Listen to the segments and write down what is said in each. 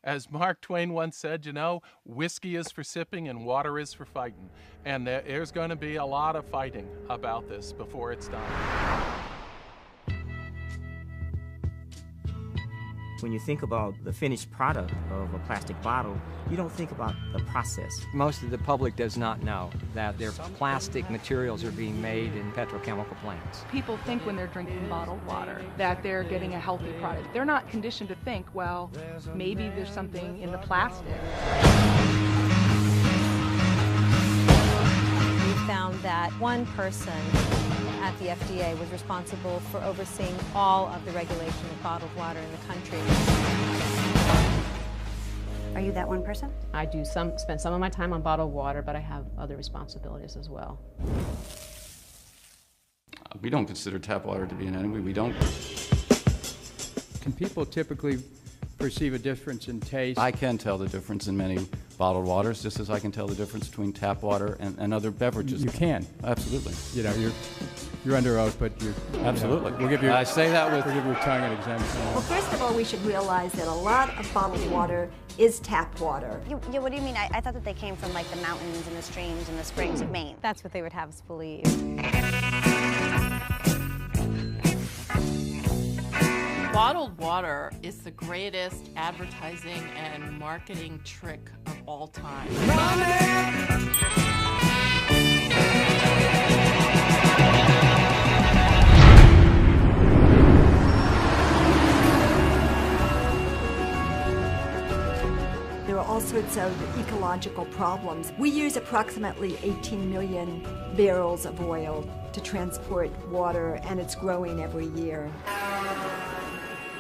As Mark Twain once said, whiskey is for sipping and water is for fighting. And there's going to be a lot of fighting about this before it's done. When you think about the finished product of a plastic bottle, you don't think about the process. Most of the public does not know that their plastic materials are being made in petrochemical plants. People think when they're drinking bottled water that they're getting a healthy product. They're not conditioned to think, well, maybe there's something in the plastic. We found that one person at the FDA was responsible for overseeing all of the regulation of bottled water in the country. Are you that one person? I do spend some of my time on bottled water, but I have other responsibilities as well. We don't consider tap water to be an enemy. We don't. Can people typically perceive a difference in taste? I can tell the difference in many bottled waters, just as I can tell the difference between tap water and other beverages. You can. Absolutely. You're under oath, but you absolutely. We'll give you. I say that with. We'll give your tongue an exemption. Well, first of all, we should realize that a lot of bottled water is tap water. Yeah, what do you mean? I thought that they came from like the mountains and the streams and the springs of Maine. That's what they would have us believe. Bottled water is the greatest advertising and marketing trick of all time. There are all sorts of ecological problems. We use approximately 18 million barrels of oil to transport water, and it's growing every year.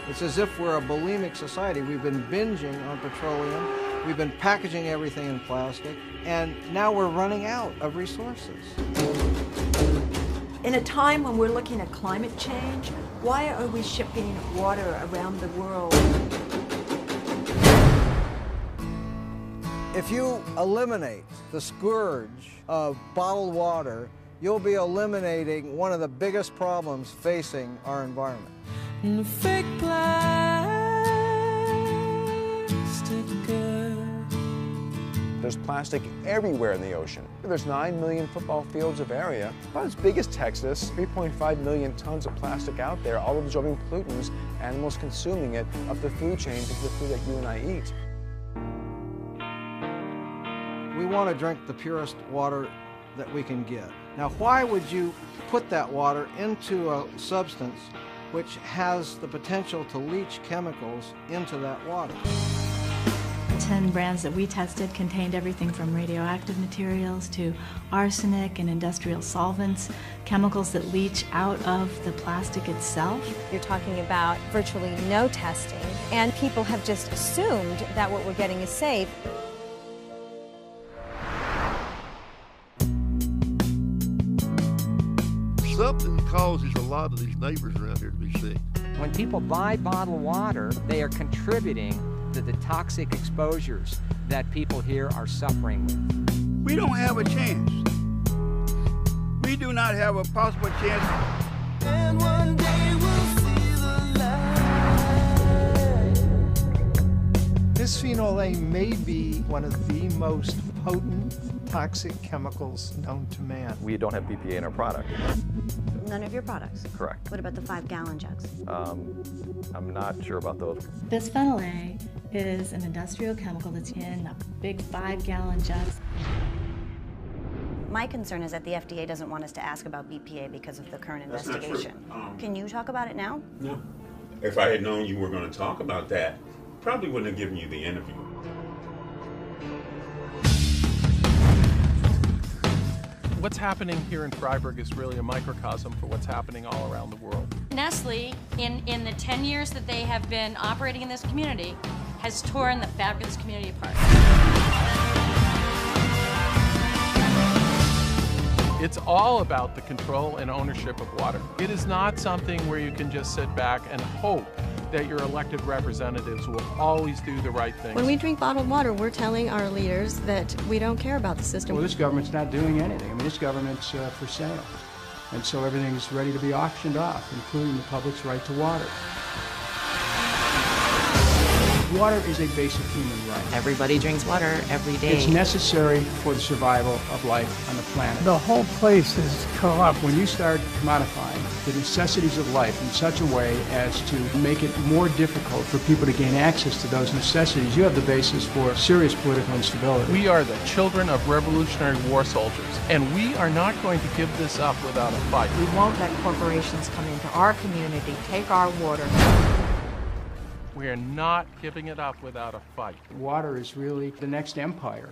It's as if we're a bulimic society. We've been binging on petroleum, we've been packaging everything in plastic, and now we're running out of resources. In a time when we're looking at climate change, why are we shipping water around the world? If you eliminate the scourge of bottled water, you'll be eliminating one of the biggest problems facing our environment. Fake plastic girl. There's plastic everywhere in the ocean. There's 9 million football fields of area, about as big as Texas, 3.5 million tons of plastic out there, all absorbing pollutants, animals consuming it, up the food chain to the food that you and I eat. We want to drink the purest water that we can get. Now, why would you put that water into a substance which has the potential to leach chemicals into that water? 10 brands that we tested contained everything from radioactive materials to arsenic and industrial solvents, chemicals that leach out of the plastic itself. You're talking about virtually no testing, and people have just assumed that what we're getting is safe. Something causes a lot of these neighbors around here to be sick. When people buy bottled water, they are contributing to the toxic exposures that people here are suffering with. We don't have a chance. We do not have a possible chance. And one day we'll see the light. Bisphenol A may be one of the most potent toxic chemicals known to man. We don't have BPA in our product. None of your products? Correct. What about the 5-gallon jugs? I'm not sure about those. Bisphenol A is an industrial chemical that's in a big 5-gallon jugs. My concern is that the FDA doesn't want us to ask about BPA because of the current investigation. Can you talk about it now? No. If I had known you were going to talk about that, probably wouldn't have given you the interview. What's happening here in Freiburg is really a microcosm for what's happening all around the world. Nestle, in the 10 years that they have been operating in this community, has torn the fabulous community apart. It's all about the control and ownership of water. It is not something where you can just sit back and hope that your elected representatives will always do the right thing. When we drink bottled water, we're telling our leaders that we don't care about the system. Well, this government's not doing anything. I mean, this government's for sale. And so everything's ready to be auctioned off, including the public's right to water. Water is a basic human right. Everybody drinks water every day. It's necessary for the survival of life on the planet. The whole place is corrupt. When you start commodifying the necessities of life in such a way as to make it more difficult for people to gain access to those necessities, you have the basis for serious political instability. We are the children of Revolutionary War soldiers, and we are not going to give this up without a fight. We won't let corporations come into our community, take our water. We are not giving it up without a fight. Water is really the next empire.